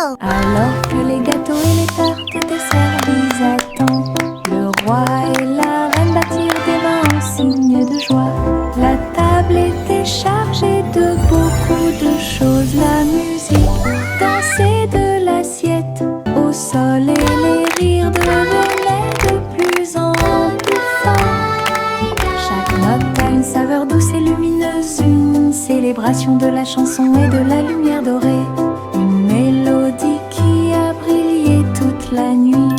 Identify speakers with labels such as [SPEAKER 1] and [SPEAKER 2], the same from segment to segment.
[SPEAKER 1] Alors que les gâteaux et les tartes étaient servis à temps, le roi et la reine battirent des mains en signe de joie. La table était chargée de beaucoup de choses. La musique dansait de l'assiette au sol et les rires devenaient de plus en plus forts. Chaque note a une saveur douce et lumineuse, une célébration de la chanson et de la lumière dorée. Une mélodie qui a brillé toute la nuit.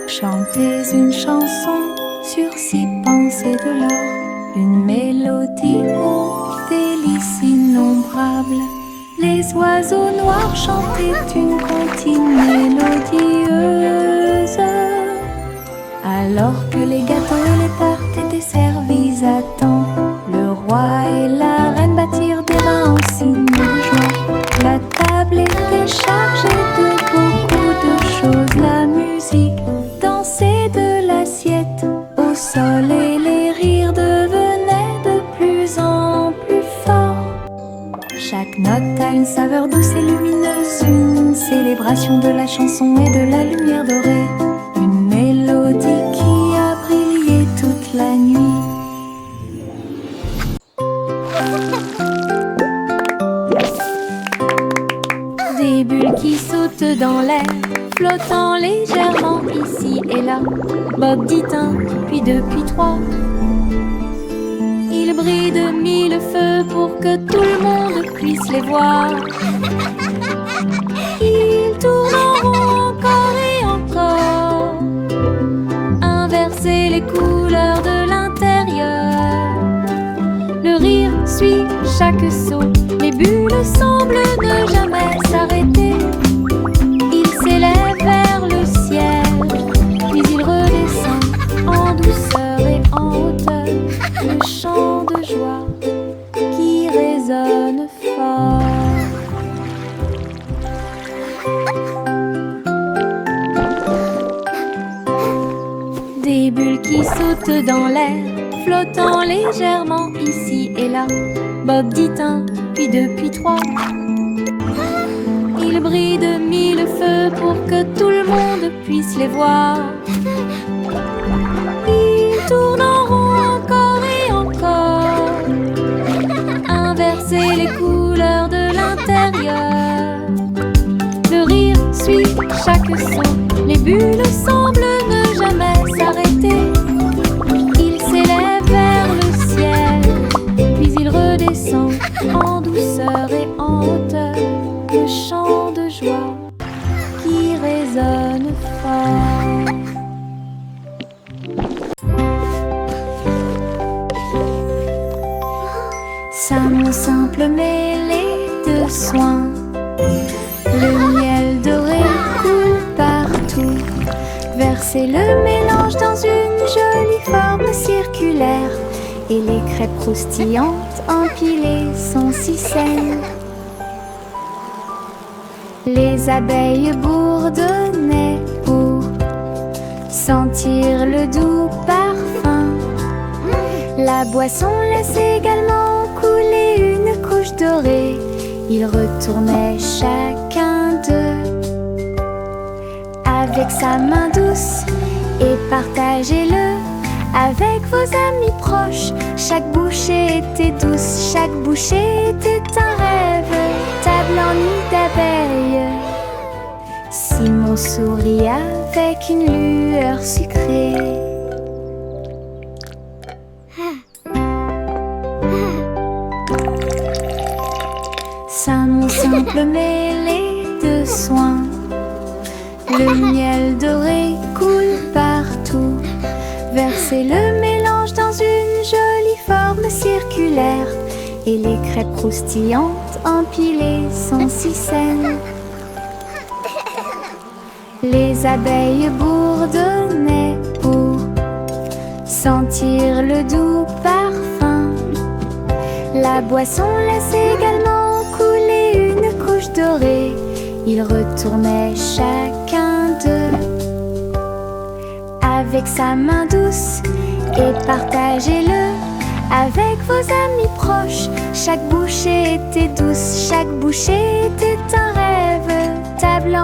[SPEAKER 1] Chantez une chanson sur 6 pensées de l'or, une mélodie aux délices innombrables. Les oiseaux noirs chantaient une comptine mélodieuse. Alors que les gâteaux et les tartes étaient servis à temps, le roi et la reine battirent des mains en signe de joie. La table était chargée de beaucoup de choses. La musique dansait de l'assiette au sol et les rires devenaient de plus en plus forts. Chaque note a une saveur douce et lumineuse, une célébration de la chanson et de la lumière dorée. Une mélodie qui a brillé toute la nuit. Des bulles qui sautent dans l'air, flottant légèrement ici et là. Bob dit un, puis deux, puis trois. Ils brillent de 1000 feux pour que tout le monde puisse les voir. Ils tournent en rond encore et encore, inverser les couleurs de l'intérieur. Le rire suit chaque saut, les bulles semblent ne jamais s'arrêter. Ils s'élèvent vers le ciel, puis ils redescendent en douceur et en hauteur. Le chant de joie qui résonne fort. Des bulles qui sautent dans l'air, flottant légèrement ici et là. Bob dit un, puis deux, puis trois. Ils brillent de 1000 feux pour que tout le monde puisse les voir. Ils tournent en rond encore et encore, inverser les couleurs de l'intérieur. Le rire suit chaque son, les bulles semblent ne jamais s'arrêter. Ils s'élèvent vers le ciel, puis ils redescendent en douceur et en hauteur. Le chant de joie qui résonne fort. Ça mon simple mêlée de soins, le miel doré coule partout. Versez le mélange dans une jolie forme circulaire, et les crêpes croustillantes empilées sont si saines. Les abeilles bourdonnaient pour sentir le doux parfum. La boisson laisse également couler une couche dorée. Ils retournaient chacun d'eux avec sa main douce et partagez-le avec vos amis proches. Chaque bouchée était douce, chaque bouchée était un rêve. Table en nid d'abeilles, Simon sourit avec une lueur sucrée. Ça mon simple mêlée de soins, le miel doré coule partout. Versez le mélange dans une jolie forme circulaire, et les crêpes croustillantes empilées sont si saines. Les abeilles bourdonnaient pour sentir le doux parfum. La boisson laisse également couler une couche dorée. Ils retournaient chacun d'eux avec sa main douce et partagez-le avec vos amis proches. Chaque bouchée était douce, chaque bouchée était un rêve.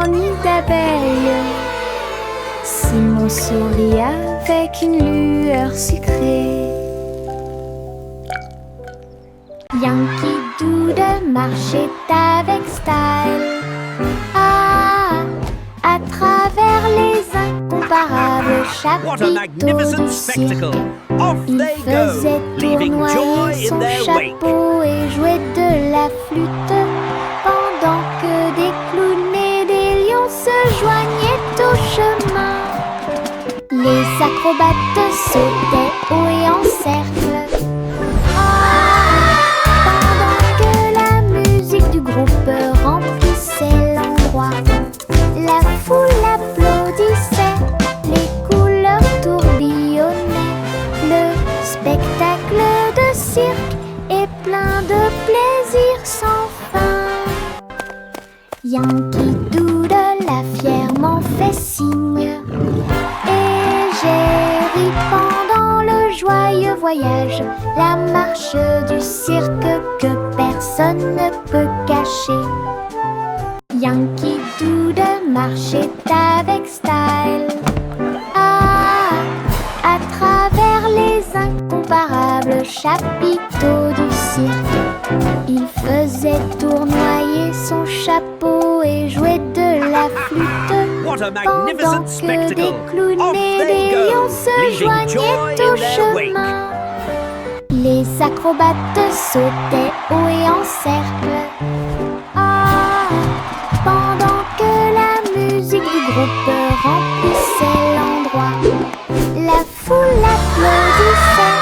[SPEAKER 1] grand nid d'abeilles. Simon sourit avec une lueur sucrée. Yankee Doodle marchait avec style. Ah, à travers les incomparables
[SPEAKER 2] What a
[SPEAKER 1] chapiteaux
[SPEAKER 2] magnificent
[SPEAKER 1] du cirque.
[SPEAKER 2] spectacle! Off
[SPEAKER 1] Il
[SPEAKER 2] they
[SPEAKER 1] faisait
[SPEAKER 2] go, leaving joy
[SPEAKER 1] tournoyer
[SPEAKER 2] in
[SPEAKER 1] son
[SPEAKER 2] their wake.
[SPEAKER 1] chapeau et jouait de la flûte, pendant que des clowns et des lions se joignaient au chemin. Les acrobates sautaient haut et en cercle. Ah, pendant que la musique du groupe remplissait l'endroit, la foule applaudissait, les couleurs tourbillonnaient. Le spectacle de cirque est plein de plaisir sans fin. Yankee Doodle a fièrement fait signe, et j'ai ri pendant le joyeux voyage, la marche du cirque que personne ne peut cacher. Yankee Doodle marchait avec style. Ah, à travers les incomparables chapiteaux du cirque, il faisait tournoyer son chapeau et jouait de la flûte,
[SPEAKER 2] What a
[SPEAKER 1] pendant
[SPEAKER 2] magnificent
[SPEAKER 1] que
[SPEAKER 2] spectacle!
[SPEAKER 1] des clowns
[SPEAKER 2] Off
[SPEAKER 1] et
[SPEAKER 2] they
[SPEAKER 1] des
[SPEAKER 2] go,
[SPEAKER 1] lions se
[SPEAKER 2] leaving joy
[SPEAKER 1] joignaient
[SPEAKER 2] in
[SPEAKER 1] au
[SPEAKER 2] their wake.
[SPEAKER 1] chemin. Les acrobates sautaient haut et en cercle. Ah, pendant que la musique du groupe remplissait l'endroit, la foule applaudissait,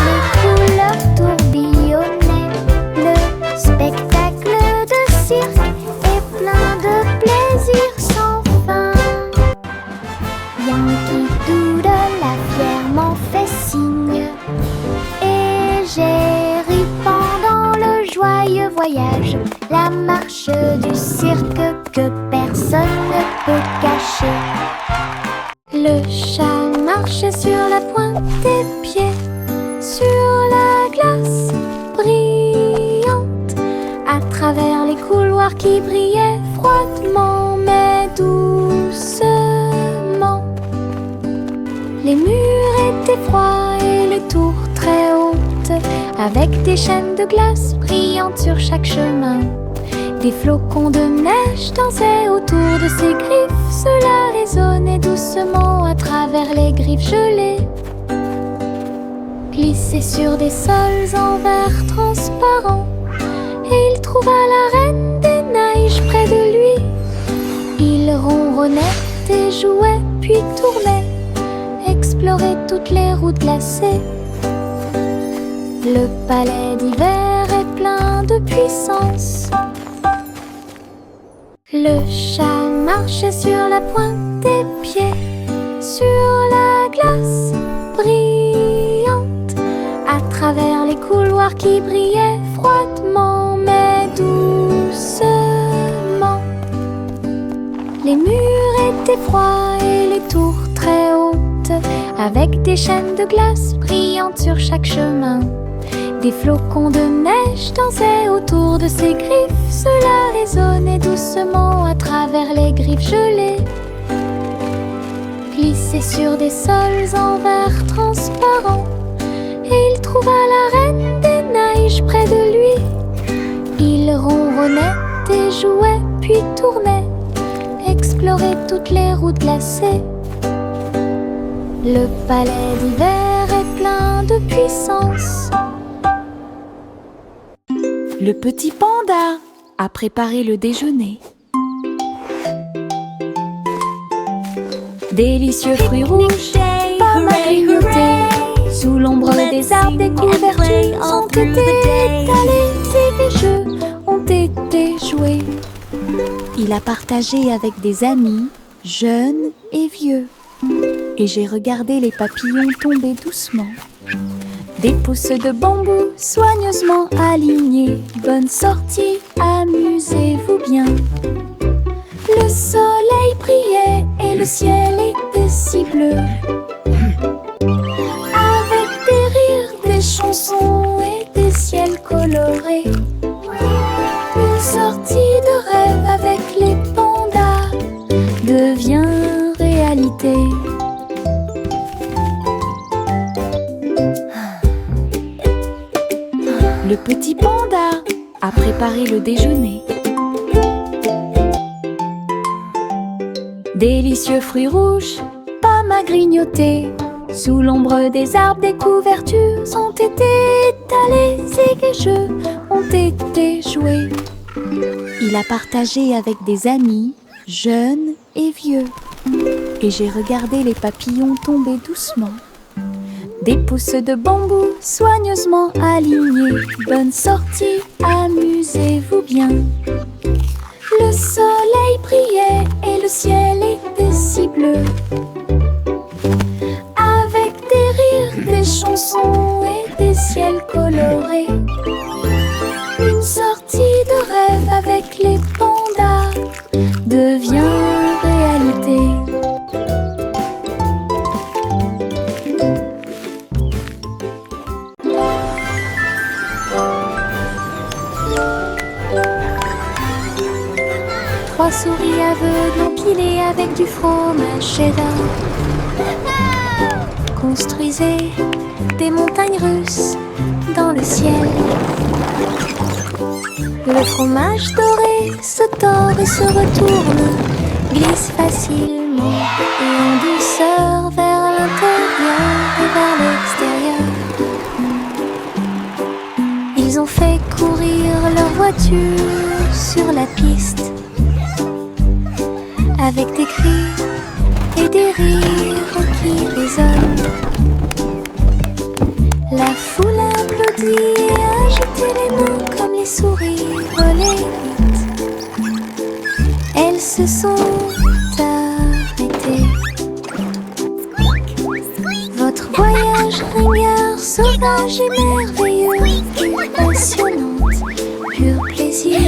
[SPEAKER 1] les couleurs tourbillonnaient. Le spectacle de cirque est plein de plaisir sans fin. Yankee Doodle a fièrement fait signe, et j'ai ri pendant le joyeux voyage, la marche du cirque que personne ne peut cacher. Le chat marchait sur la pointe des pieds, sur la glace brillante, à travers les couloirs qui brillaient froidement mais doucement. Les murs étaient froids et les tours très hautes, avec des chaînes de glace brillantes sur chaque chemin. Des flocons de neige dansaient autour de ses griffes, cela résonnait doucement à travers les griffes gelées. Glissait sur des sols en verre transparent, et il trouva la reine des neiges près de lui. Il ronronnait et jouait puis tournait, explorait toutes les routes glacées. Le palais d'hiver est plein de puissance. Le chat marchait sur la pointe des pieds, sur la glace brillante, à travers les couloirs qui brillaient froidement mais doucement. Les murs étaient froids et les tours très hautes, avec des chaînes de glace brillantes sur chaque chemin. Des flocons de neige dansaient autour de ses griffes, cela résonnait doucement à travers les griffes gelées. Glissait sur des sols en verre transparent, et il trouva la reine des neiges près de lui. Il ronronnait et jouait puis tournait, explorait toutes les routes glacées. Le palais d'hiver est plein de puissance.
[SPEAKER 3] Le petit panda a préparé le déjeuner. Délicieux fruits rouges, pommes à grignoter. Sous l'ombre des arbres, des couvertures ont été étalées et des jeux ont été joués. Il a partagé avec des amis, jeunes et vieux. Et j'ai regardé les papillons tomber doucement. Des pousses de bambou soigneusement alignées. Bonne sortie, amusez-vous bien. Le soleil brillait et le ciel était si bleu. Avec des rires, des chansons et des ciels colorés. Une sortie de rêve avec les pandas.
[SPEAKER 1] petit panda a préparé le déjeuner. Délicieux fruits rouges, Pam a grignoté. Sous l'ombre des arbres, des couvertures ont été étalées. Zig et jeux ont été joués. Il a partagé avec des amis, jeunes et vieux. Et j'ai regardé les papillons tomber doucement. Des pousses de bambou soigneusement alignées. Bonne sortie, amusez-vous bien. Le soleil brillait et le ciel était si bleu. Avec des rires, des chansons et des ciels colorés. Une sortie de rêve avec les pandas devient réalité. Trois souris aveugles empilées avec du fromage cheddar construisaient des montagnes russes dans le ciel. Le fromage doré se tord et se retourne, glisse facilement et en douceur vers l'intérieur et vers l'extérieur. Ils ont fait courir leur voiture sur la piste, avec des cris et des rires qui résonnent. La foule applaudit et agitait les mains comme les souris volaient vite. Elles se sont arrêtées. Votre voyage ringard, sauvage et merveilleux, passionnante, pur plaisir et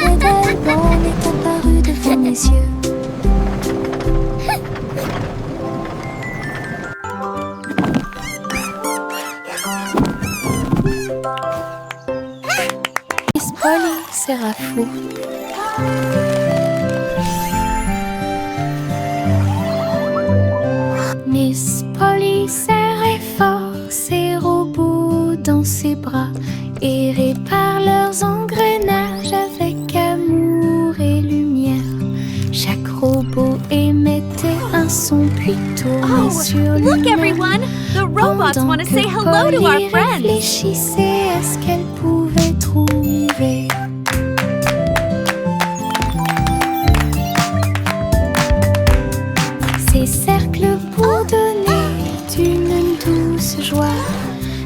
[SPEAKER 1] révèlement est apparu devant mes yeux. Miss Polly sera fou. Miss Polly serrait fort ses robots dans ses bras et répare leurs engrenages avec amour et lumière. Chaque robot émettait un son puis tournait sur lui-même.
[SPEAKER 3] Look everyone! The robots want to say hello to our friends!
[SPEAKER 1] Réfléchissait à ce qu'elle pouvait trouver. Ces cercles bourdonnaient d'une douce joie.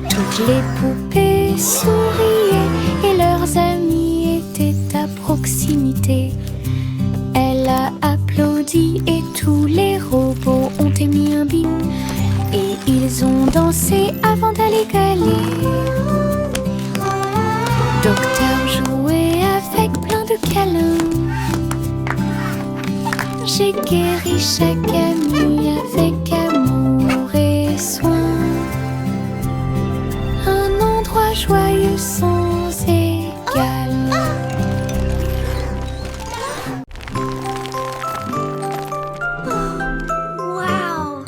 [SPEAKER 1] Toutes les poupées souriaient et leurs amis étaient à proximité. Elle a applaudi et tous les robots ont émis un bip. Et ils ont dansé avant d'aller gagner. Docteur jouait avec plein de câlins. J'ai guéri chaque ami avec amour et soin. Un endroit joyeux sans égal.
[SPEAKER 3] Wow!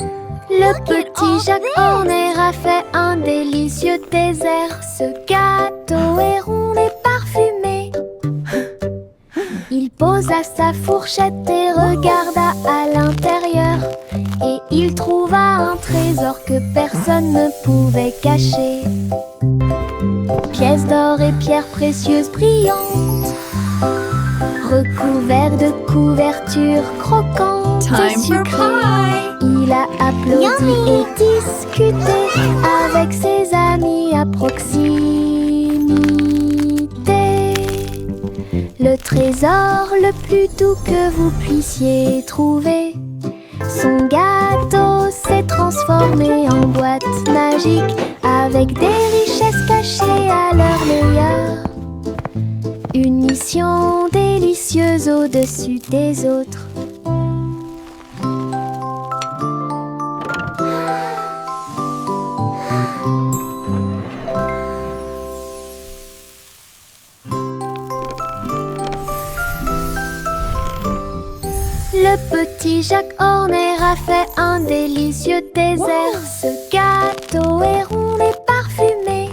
[SPEAKER 1] Le petit Jacques Horner a fait un délicieux dessert. Ce gâteau est rond et parfumé. Il posa sa fourchette et regarda à l'intérieur. Et il trouva un trésor que personne ne pouvait cacher. Pièces d'or et pierres précieuses brillantes, recouverts de couvertures croquantes et sucrées. Il a applaudi et discuté avec ses amis à proximité. Le trésor le plus doux que vous puissiez trouver. Son gâteau s'est transformé en boîte magique avec des richesses cachées à leur meilleur. Une mission délicieuse au-dessus des autres. Le petit Jacques Horner a fait un délicieux dessert. Ce gâteau est rond et parfumé.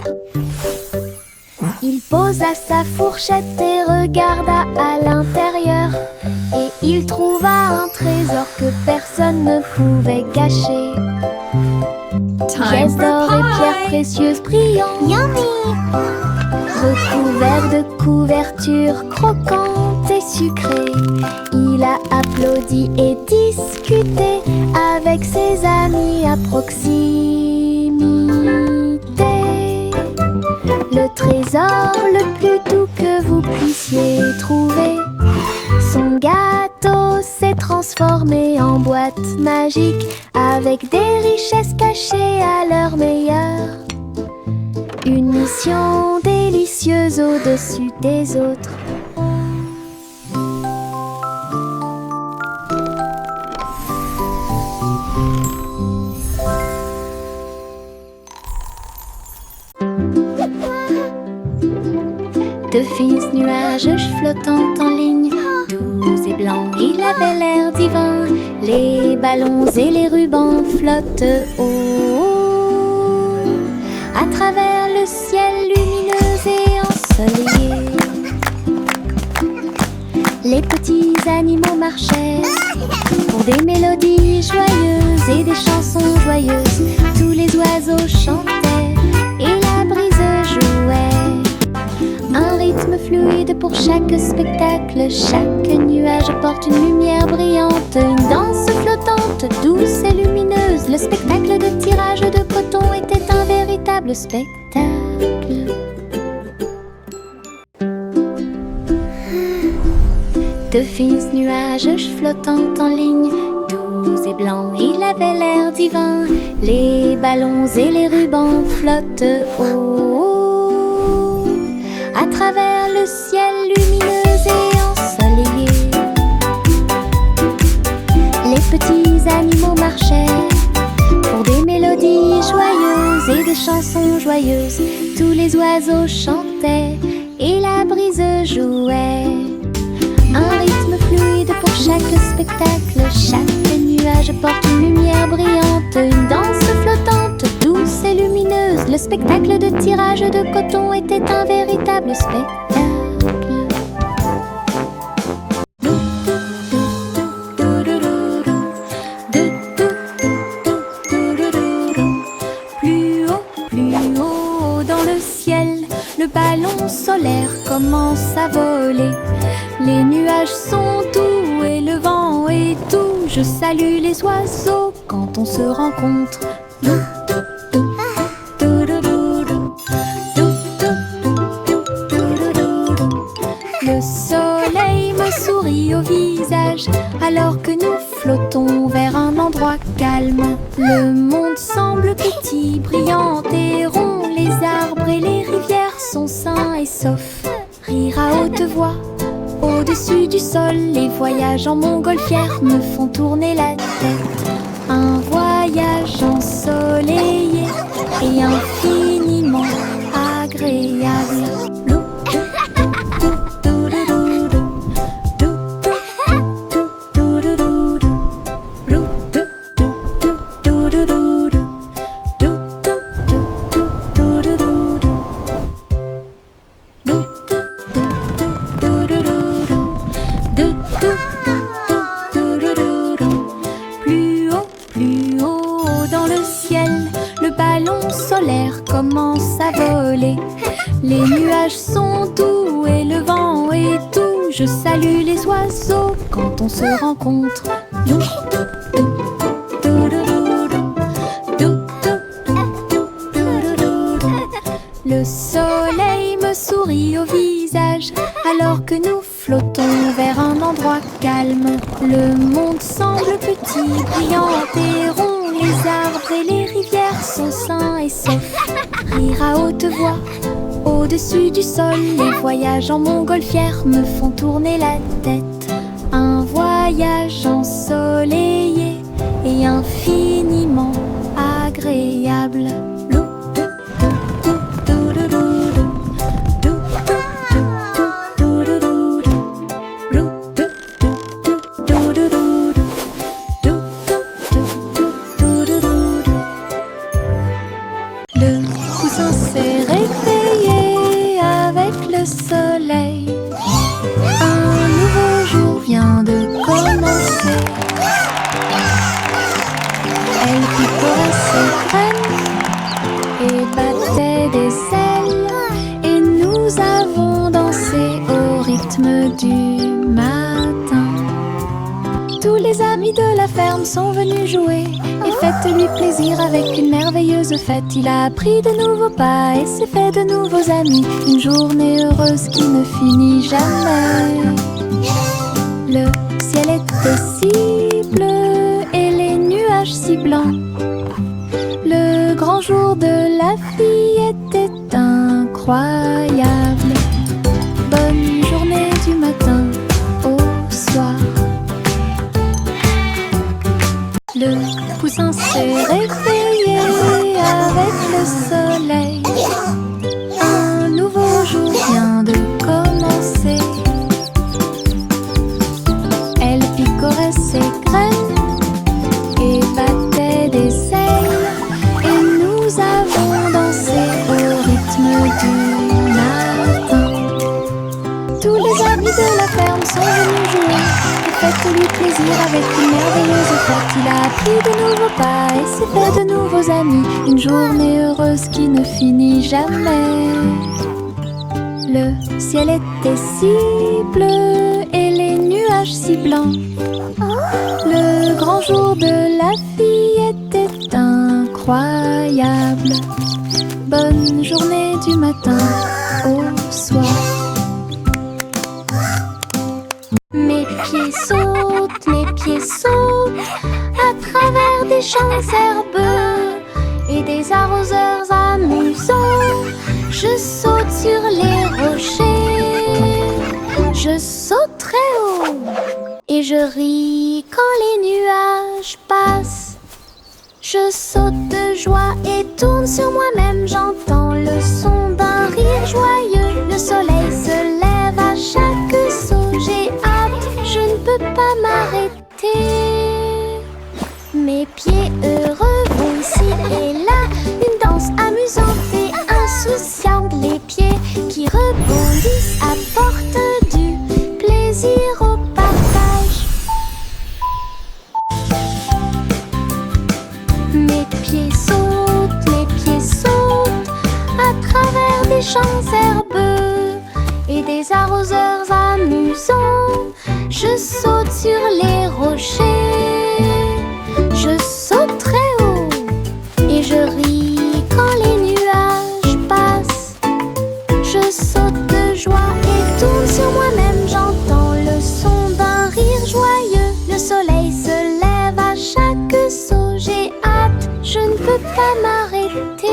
[SPEAKER 3] Il posa sa fourchette et regarda à l'intérieur. Et il trouva un trésor que personne ne pouvait cacher. Pièces d'or et pierres précieuses brillantes.
[SPEAKER 2] Yummy!
[SPEAKER 3] Recouvert de couvertures croquantes et sucrées. Il a applaudi et discuté avec ses amis à proximité. Le trésor le plus doux que vous puissiez trouver. Son gâteau s'est transformé en boîte magique avec des richesses cachées à leur meilleur. Une mission délicieuse au-dessus des autres. De fins nuages flottant en ligne, doux et blancs, il avait l'air divin. Les ballons et les rubans flottent haut à travers le ciel lumineux et ensoleillé. Les petits animaux marchaient pour des mélodies joyeuses et des chansons joyeuses. Tous les oiseaux chantaient et la brise jouait. Un rythme fluide pour chaque spectacle. Chaque nuage porte une lumière brillante. Une danse flottante, douce et lumineuse. Le spectacle de tirage de coton était un véritable spectacle. De fins nuages flottant en ligne, doux et blancs, il avait l'air divin. Les ballons et les rubans flottent haut à travers le ciel lumineux et ensoleillé. Les petits animaux marchaient pour des mélodies joyeuses et des chansons joyeuses. Tous les oiseaux chantaient et la brise jouait. Un rythme fluide pour chaque spectacle. Chaque nuage porte une lumière brillante. Une danse flottante, douce et lumineuse. Le spectacle de tirage de coton était un véritable spectacle. Plus haut dans le ciel, le ballon solaire commence à voler. Les nuages sont doux et le vent est doux. Je salue les oiseaux quand on se rencontre. Le soleil me sourit au visage alors que nous flottons vers un endroit calme. Le monde semble petit, brillant et rond. Les arbres et les rivières sont sains et saufs. Rire à haute voix au-dessus du sol, les voyages en montgolfière me font tourner la tête. Un voyage ensoleillé et infiniment agréable. Plus haut dans le ciel, le ballon solaire commence à voler. Les nuages sont doux et le vent est doux. Je salue les oiseaux quand on se rencontre. Le soleil me sourit au visage alors que nous flottons vers un endroit calme. Le monde semble petit, brillant et rond. Les arbres et les rivières sont sains et saufs. Rire à haute voix au-dessus du sol. Les voyages en montgolfière me font tourner la tête. Un voyage ensoleillé et infiniment agréable. Le coussin s'est réveillé
[SPEAKER 1] ferme sont venus jouer. Et faites-lui plaisir avec une merveilleuse fête. Il a appris de nouveaux pas et s'est fait de nouveaux amis. Une journée heureuse qui ne finit jamais. Le ciel était si bleu et les nuages si blancs. Le grand jour de la fille était incroyable. Bonne journée du matin au soir. Le poussin s'est réveillé avec le soleil. Un nouveau jour vient de commencer. Elle picorait ses graines et battait des ailes. Et nous avons dansé au rythme du matin. Tous les amis de la ferme sont venus jouer. Faites-lui plaisir avec une merveilleuse fête. Il a appris de nouveaux pas et s'est fait de nouveaux amis. Une journée heureuse qui ne finit jamais. Le ciel était si bleu et les nuages si blancs. Le grand jour de la fille était incroyable. Bonne journée du matin au soir. Mes pieds sautent à travers des champs herbeux et des arroseurs amusants. Je saute sur les rochers, je saute très haut et je ris quand les nuages passent. Je saute de joie et tourne sur moi-même. J'entends le son d'un rire joyeux. Le soleil se lève à chaque saut. J'ai hâte, je ne peux pas m'arrêter. Mes pieds heureux vont ici et là. Une danse amusante et insouciante. Les pieds qui rebondissent apportent du plaisir au partage. Mes pieds sautent à travers des champs herbeux et des arroseurs amusants. Je saute sur les rochers, je saute très haut et je ris quand les nuages passent. Je saute de joie et tourne sur moi-même. J'entends le son d'un rire joyeux. Le soleil se lève à chaque saut. J'ai hâte, je ne peux pas m'arrêter.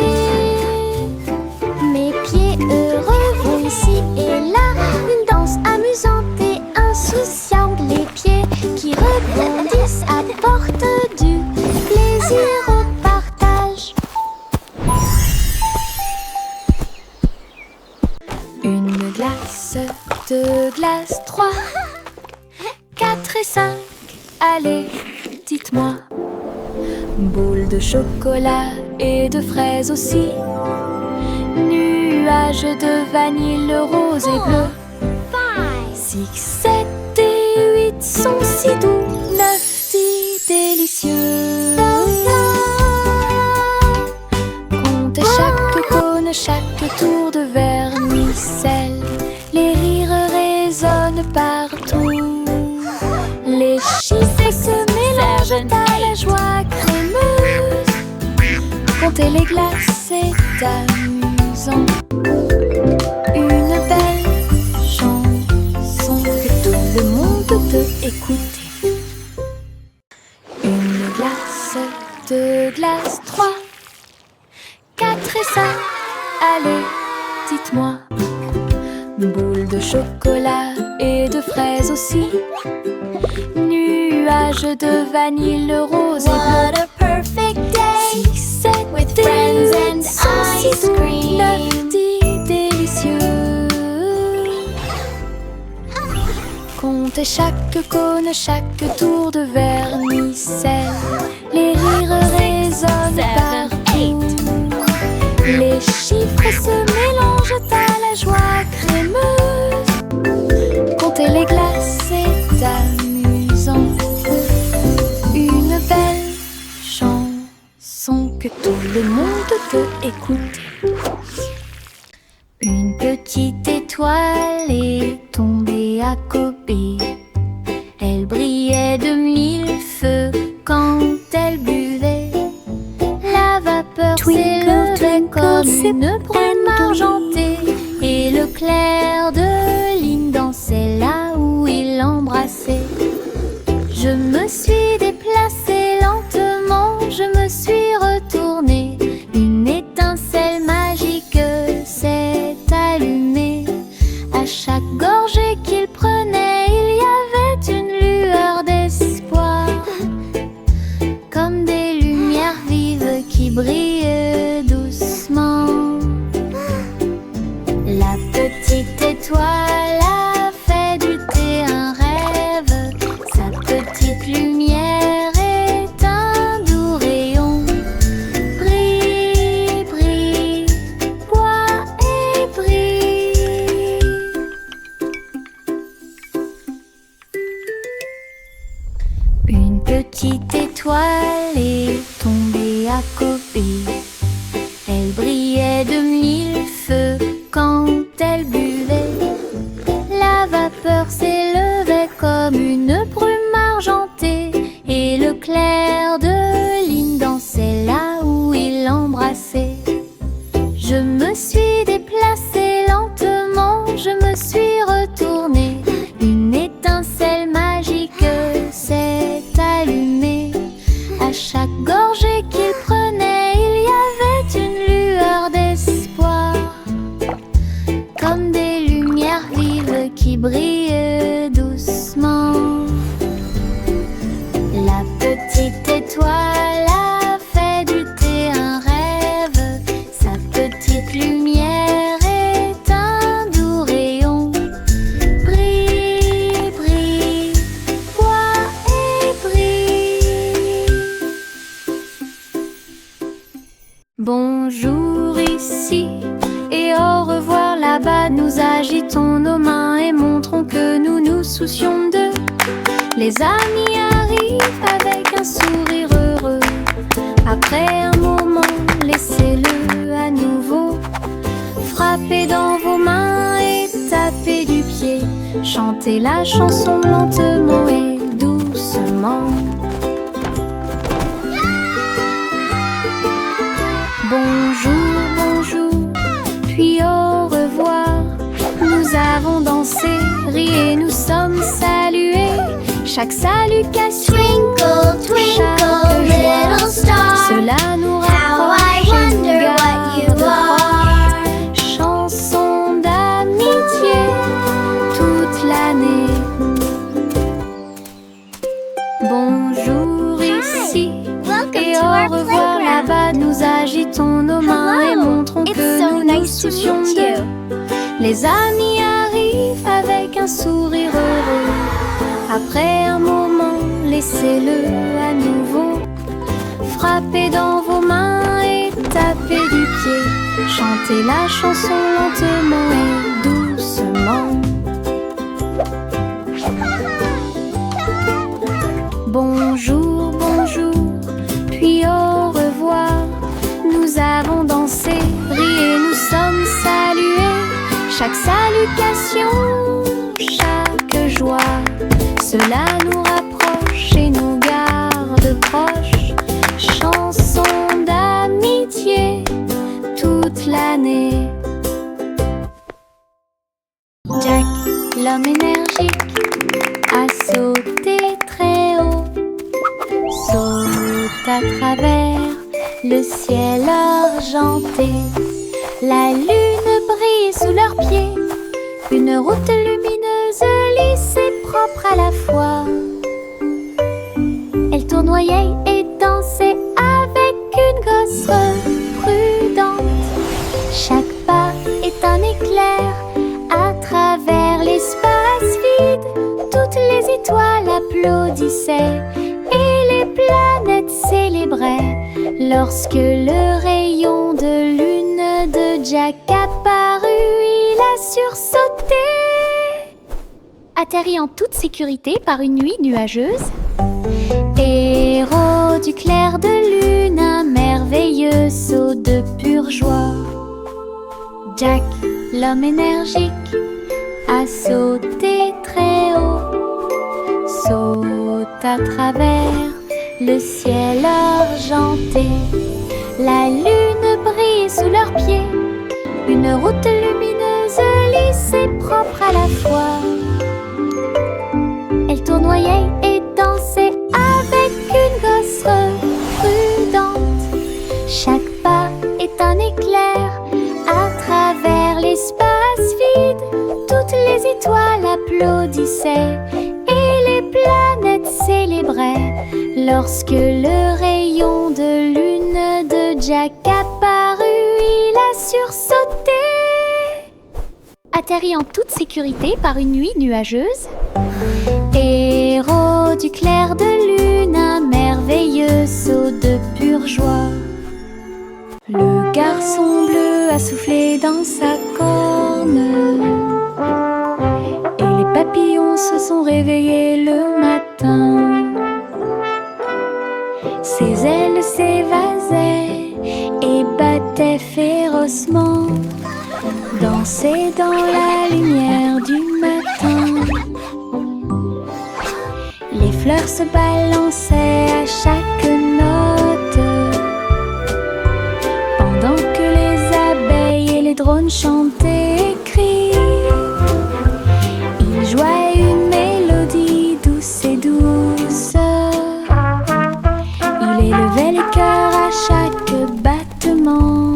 [SPEAKER 1] Mes pieds heureux vont ici et là. Une danse amusante et insouciante. Les pieds qui rebondissent apportent du plaisir au partage. Une glace, deux glaces, trois, 4 et 5, allez, dites-moi. Boule de chocolat et de fraises aussi. Nuages de vanille rose et bleu. 6, 7 et 8 sont si doux. 9, 10 délicieux. Comptez chaque cône, chaque tour de vermicelle. Les rires résonnent partout. Les chiffres se mélangent à la joie crémeuse. Comptez les glaces, c'est amusant. Une belle chanson que tout le monde peut écouter. Une glace, deux glaces, 3, 4 et 5, allez, dites-moi. Boule de chocolat et de fraises aussi. Nuages de vanille rose et bleu.
[SPEAKER 3] What a perfect day
[SPEAKER 1] 6, 7
[SPEAKER 3] with friends and ice cream.
[SPEAKER 1] 9, 10 délicieux. Comptez chaque cône, chaque tour de vermicelle. Les rires résonnent partout. Les chiffres se mélangent à la joie crémeuse. Comptez les glaces, c'est amusant. Une belle chanson que tout le monde peut écouter. Une petite étoile est tombée à Kobe. Elle brillait de 1000 feux quand
[SPEAKER 3] petite étoile est tombée à côté. Elle brillait de mille feux quand elle buvait. La vapeur s'élevait comme une brume argentée, et le clair de lune dansait là où il l'embrassait. Je me suis déplacée lentement, je me suis retournée. Une étincelle magique s'est allumée. À chaque gorgée qu'il prenait, il y avait une lueur d'espoir, comme des lumières vives qui brillent doucement. La petite étoile a fait du thé un rêve. Sa petite lumière est un doux rayon. Brille, brille, bois et brille. Bonjour ici et au revoir là-bas. Nous agitons nos mains et montrons que nous nous soucions d'eux. Les amis arrivent avec un sourire heureux. Après un moment, laissez-le à nouveau. Frappez dans vos mains et tapez du pied. Chantez la chanson lentement et doucement. Bonjour, bonjour, puis au revoir. Nous avons dansé, ri et nous sommes salués. Chaque salutation,
[SPEAKER 2] Twinkle, twinkle, little star,
[SPEAKER 3] cela nous
[SPEAKER 2] how I
[SPEAKER 3] rapproche et nous
[SPEAKER 2] wonder what
[SPEAKER 3] garde
[SPEAKER 2] you are.
[SPEAKER 3] chanson d'amitié toute l'année. Bonjour ici
[SPEAKER 2] Welcome
[SPEAKER 3] et
[SPEAKER 2] to
[SPEAKER 3] au
[SPEAKER 2] our
[SPEAKER 3] revoir
[SPEAKER 2] playground.
[SPEAKER 3] là-bas. Nous agitons nos mains et
[SPEAKER 2] Hello,
[SPEAKER 3] montrons
[SPEAKER 2] it's
[SPEAKER 3] que
[SPEAKER 2] so
[SPEAKER 3] nous nous
[SPEAKER 2] nice to
[SPEAKER 3] soucions
[SPEAKER 2] meet
[SPEAKER 3] d'eux.
[SPEAKER 2] you.
[SPEAKER 3] Les amis arrivent avec un sourire heureux. Après un moment, laissez-le à nouveau. Frappez dans vos mains et tapez du pied. Chantez la chanson lentement et doucement. Bonjour, bonjour, puis au revoir. Nous avons dansé, ri et nous sommes salués. Chaque salutation, chaque joie, cela nous rapproche et nous garde proches. Chanson d'amitié toute l'année. Jack, l'homme énergique, a sauté très haut, saute à travers le ciel argenté. La lune brille sous leurs pieds, une route lumineuse, lisse et propre à la fois. Elle tournoyait et dansait avec une gosse prudente. Chaque pas est un éclair à travers l'espace vide. Toutes les étoiles applaudissaient et les planètes célébraient lorsque le rayon de lune de Jack apparut. Il a sursauté, atterri en toute sécurité par une nuit nuageuse. Héros du clair de lune, un merveilleux saut de pure joie. Jack, l'homme énergique, a sauté très haut, saute à travers le ciel argenté. La lune brille sous leurs pieds, une route lumineuse, lisse et propre à la fois. Elle tournoyait et dansait avec une gosse prudente. Chaque pas est un éclair à travers l'espace vide. Toutes les étoiles applaudissaient et les planètes célébraient lorsque le rayon de lune de Jack apparut. Il a sursauté, atterri en toute sécurité par une nuit nuageuse. Héros du clair de lune, un merveilleux saut de pure joie. Le garçon bleu a soufflé dans sa corne et les papillons se sont réveillés le matin. Ses ailes s'évasaient et battaient férocement, dansaient dans la lumière du matin. Les fleurs se balançaient à chaque note, pendant que les abeilles et les drones chantaient et crient. Ils jouaient une mélodie douce et douce. Il élevait les cœurs à chaque battement.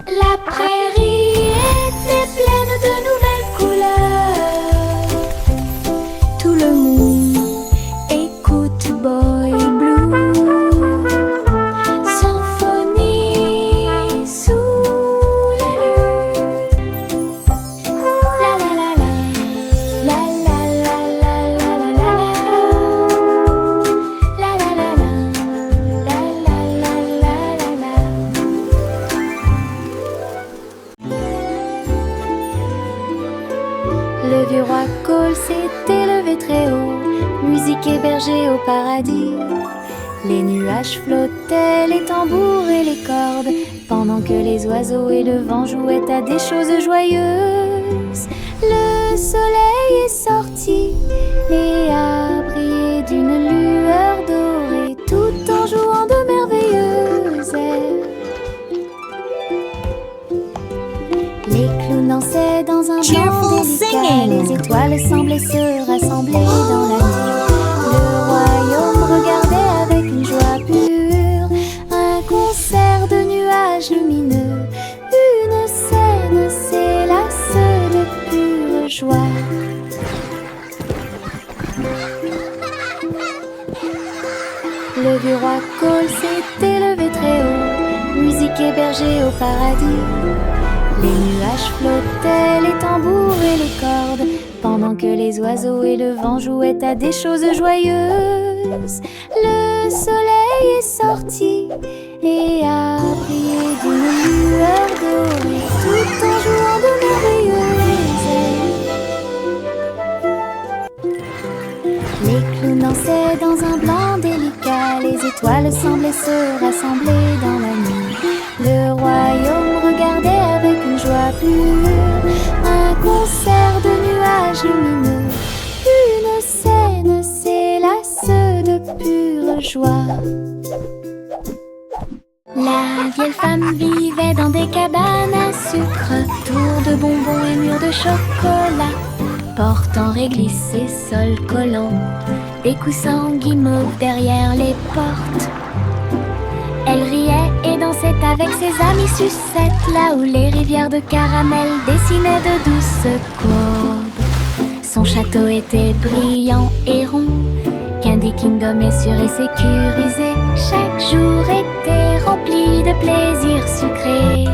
[SPEAKER 3] La prairie était pleine de nouvelles couleurs. Tout le monde écoute Boy Blue, symphonie sous la lune. La la la la, la la la la la la la la, la la la la, la la la la. Le vieux roi Cole s'était levé très haut, musique hébergée au paradis. Les nuages flottaient, les tambours et les cordes, pendant que les oiseaux et le vent jouaient à des choses joyeuses. Le soleil est sorti et a brillé d'une lueur dorée, tout en jouant de merveilleuses airs. Les clowns dansaient dans un blanc délicat, les étoiles semblaient se rassembler dans la nuit. Le royaume regardait avec une joie pure un concert de nuages lumineux. Une scène s'élasse de pure joie. Le vieux roi Cole s'était levé très haut, musique hébergée au paradis. Les nuages flottaient, les tambours et les cordes, pendant que les oiseaux et le vent jouaient à des choses joyeuses. Le soleil est sorti et a brillé d'une lueur dorée, tout en jouant de merveilleuses airs. Les clowns dansaient dans un blanc délicat, les étoiles semblaient se rassembler dans la nuit. Le royaume regardait avec une joie pure un concert de nuages lumineux. Une scène s'élasse de pure joie. La vieille femme vivait dans des cabanes à sucre, tours de bonbons et murs de chocolat, portant réglisse et sol collant, des coussins guimauves derrière les portes. Elle riait et dansait avec ses amis sucettes, là où les rivières de caramel dessinaient de douces courbes. Son château était brillant et rond, Candy Kingdom est sûr et sécurisé. Chaque jour était rempli de plaisirs sucrés,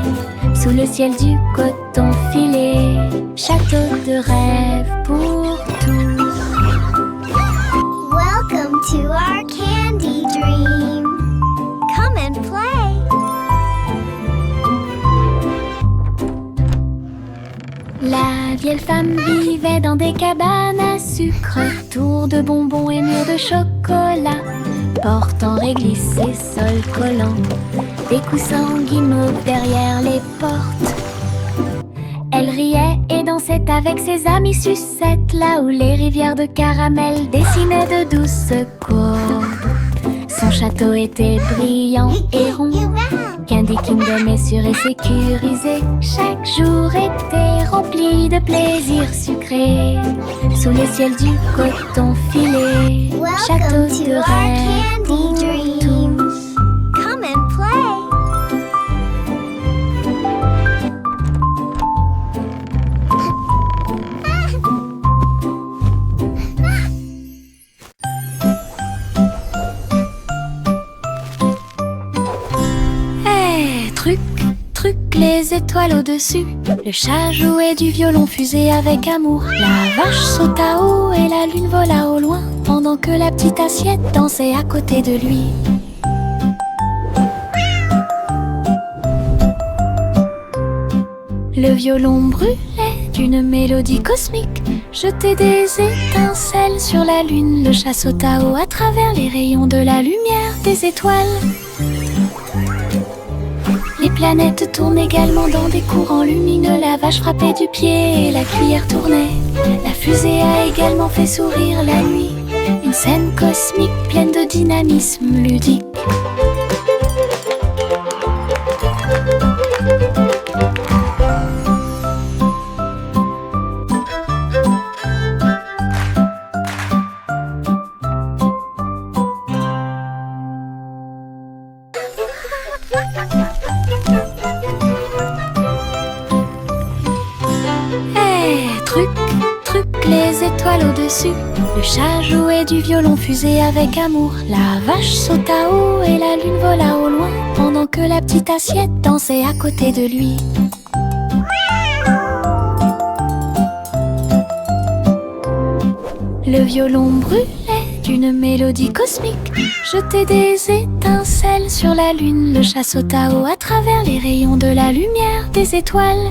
[SPEAKER 3] sous le ciel du coton filé. Château de rêve pour tous.
[SPEAKER 2] Welcome to our candy dream. Come and play.
[SPEAKER 3] La vieille femme vivait dans des cabanes à sucre, tours de bonbons et murs de chocolat, portant réglisse et sol collant, des coussins guimauves derrière les portes. Elle riait et dansait avec ses amis sucettes, là où les rivières de caramel dessinaient de douces courbes. Son château était brillant et rond, Candy Kingdom est sûr et sécurisé. Chaque jour était rempli de plaisirs sucrés, sous le ciel du coton filé. Château
[SPEAKER 2] Welcome
[SPEAKER 3] de
[SPEAKER 2] to our
[SPEAKER 3] rêve pour
[SPEAKER 2] candy dream.
[SPEAKER 3] tous.
[SPEAKER 2] Come and play.
[SPEAKER 3] Truc, truc, les étoiles au-dessus. Le chat jouait du violon fusé avec amour. La vache sauta haut et la lune vola au loin, pendant que la petite assiette dansait à côté de lui. Le violon brûlait d'une mélodie cosmique. Jeter des étincelles sur la lune, le chat sauta haut à travers les rayons de la lumière des étoiles. Les planètes tournent également dans des courants lumineux. La vache frappait du pied et la cuillère tournait. La fusée a également fait sourire la nuit. Une scène cosmique pleine de dynamisme ludique. Truc, truc, les étoiles au-dessus. Le chat jouait du violon fusée avec amour. La vache sauta haut et la lune vola au loin, pendant que la petite assiette dansait à côté de lui. Le violon brûlait d'une mélodie cosmique. Jeter des étincelles sur la lune. Le chat sauta haut à travers les rayons de la lumière des étoiles.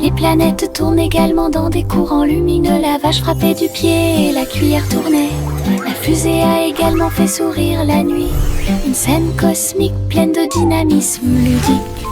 [SPEAKER 3] Les planètes tournent également dans des courants lumineux. La vache frappait du pied et la cuillère tournait. La fusée a également fait sourire la nuit. Une scène cosmique pleine de dynamisme ludique.